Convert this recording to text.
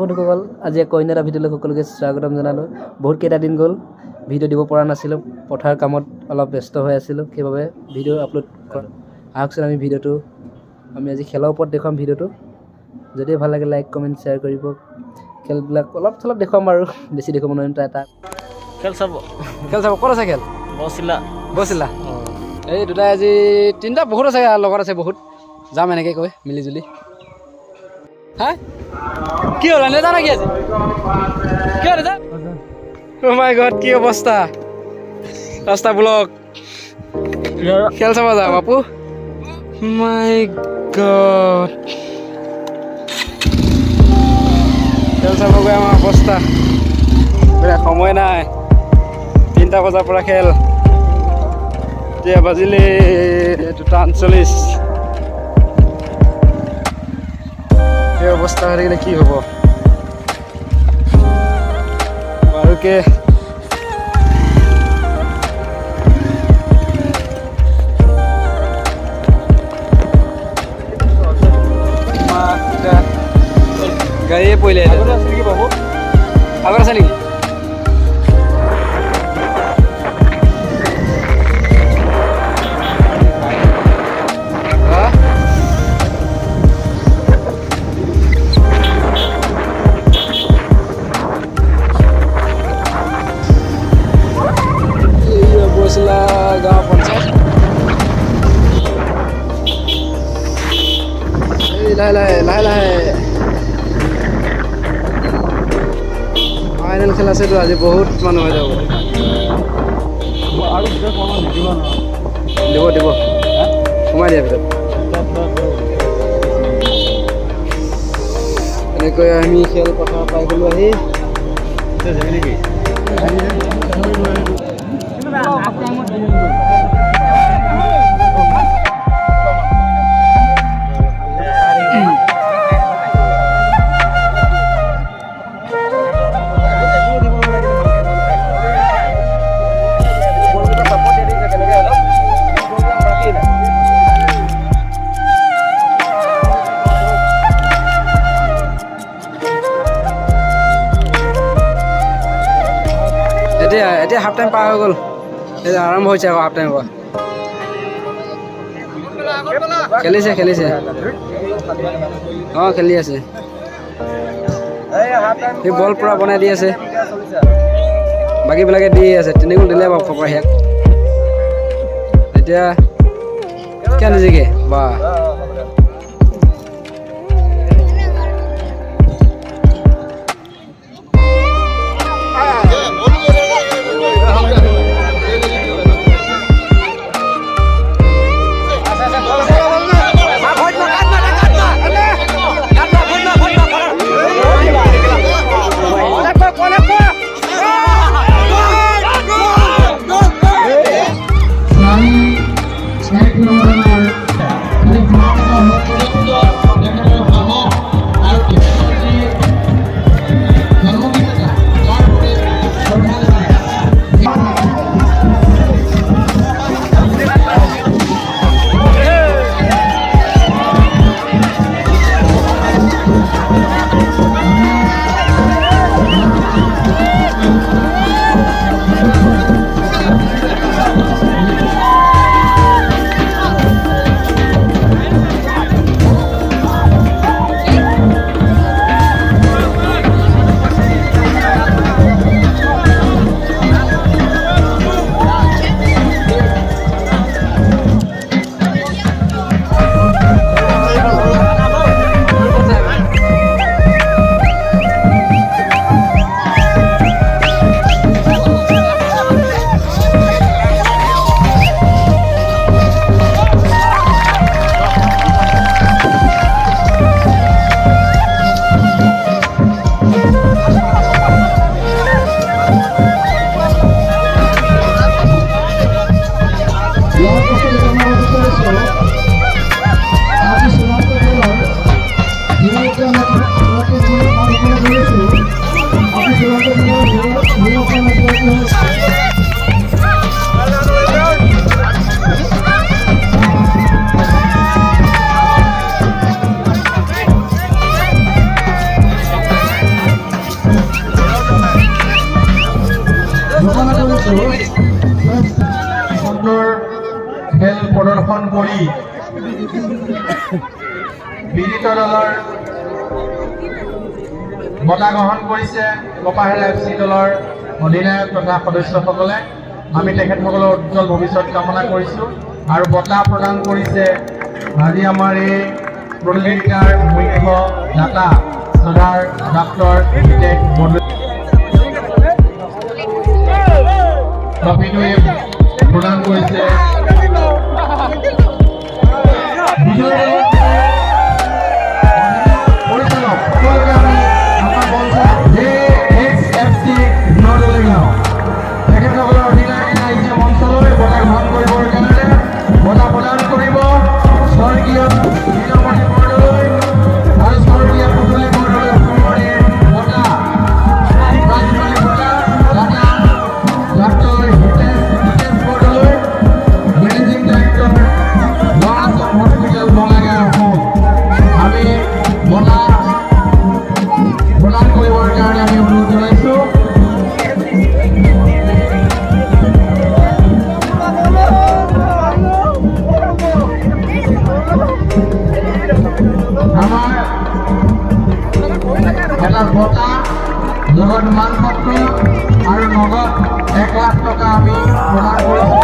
বন্ধুসকল আজি অন্য এটা ভিডিঅ'লৈ সকলোকে স্বাগতম জনালোঁ। বহুত কেইটা দিন গ'ল ভিডিঅ' দিব পৰা নাছিলোঁ, পথাৰ কামত অলপ ব্যস্ত হৈ আছিলোঁ, সেইবাবে ভিডিঅ' আপলোড আহকচোন আমি আজি খেলৰ ওপৰত দেখুৱাম ভিডিঅ'টো। যদি ভাল লাগে লাইক কমেণ্ট শ্বেয়াৰ কৰিব। খেলবিলাক অলপ চলপ দেখুৱাম আৰু বেছি দেখুৱাব নোৱাৰিম। এটা খেল চাব ক'ত আছে খেল? বছিলা এই দুটাই আজি তিনিটা বহুত আছে, লগত আছে বহুত, যাম এনেকৈ কৈ মিলি জুলি। হা কি হ'ল নেজা নেকি আজি? কিয় নেজা? অ' মাই গড, কি অৱস্থা, ৰাস্তা ব্লক। খেল চাব যা বাপু। মাই গড, খেল চাব গৈ আমাৰ অৱস্থা সময় নাই। 3টা বজাৰ পৰা খেল, এতিয়া বাজিলে 2:39। এই অৱস্থা হৈ থাকিলে কি হ'ব বাৰুকে। গাড়ীয়ে পৰিলে আগত আছে নেকি বাবু? আগত আছে নেকি? গাঁও পঞ্চায়ত লাহে লাহে ফাইনেল খেল আছেতো আজি, বহুত মানুহ হৈ যাব। দিব সোমাই দিয়া ভিতৰত। এনেকৈ আমি খেল পথাৰ পাই গ'লো আহি। এতিয়া হাফ টাইম পাৰ হৈ গ'ল, এতিয়া আৰম্ভ হৈছে আকৌ হাফ টাইমৰ পৰা। খেলিছে অঁ খেলি আছে। সেই বল পূৰা বনাই দি আছে, বাকীবিলাকে দি আছে। 3 গ'ল দিলে বাৰু ফকৰাহিয়াক। এতিয়া কিয় নিজিকে বা প্ৰদৰ্শন কৰি বিজিত দলৰ বঁটা গ্ৰহণ কৰিছে কপাহেৰা FC দলৰ অধিনায়ক তথা সদস্যসকলে। আমি তেখেতসকলৰ উজ্জ্বল ভৱিষ্যত কামনা কৰিছোঁ আৰু বঁটা প্ৰদান কৰিছে আজি আমাৰ এই প্ৰতিযোগিতাৰ মুখ্য দাতা শ্ৰদ্ধাৰ ডক্টৰ হিতেশ বৰদলৈ ট্ৰফিটো প্ৰদান কৰিছে পৰিচালক সকলোকে আমি আমাৰ মঞ্চত JXFC নলবাৰী তেখেতসকলৰ অধিনায়কে আহিছে মঞ্চলৈ বঁটা গ্ৰহণ কৰিবৰ কাৰণে। বঁটা প্ৰদান কৰিব স্বৰ্গীয় নীলমণি বৰদলৈ আৰু স্বৰ্গীয় পুতলি বৰদলৈ অসমৰ এই বঁটা প্ৰাঞ্জলি বঁটা দাতা doctor Hitesh Bordoloi managing director Lower Assam hospital Bongaigaon Assam. আমি বঁটা প্ৰদান কৰিবৰ কাৰণে আমি অনুৰোধ জনাইছোঁ। আমাৰ এটা বঁটা লগত মানপত্ৰ আৰু নগদ 1 লাখ টকা আমি প্ৰদান কৰিছোঁ।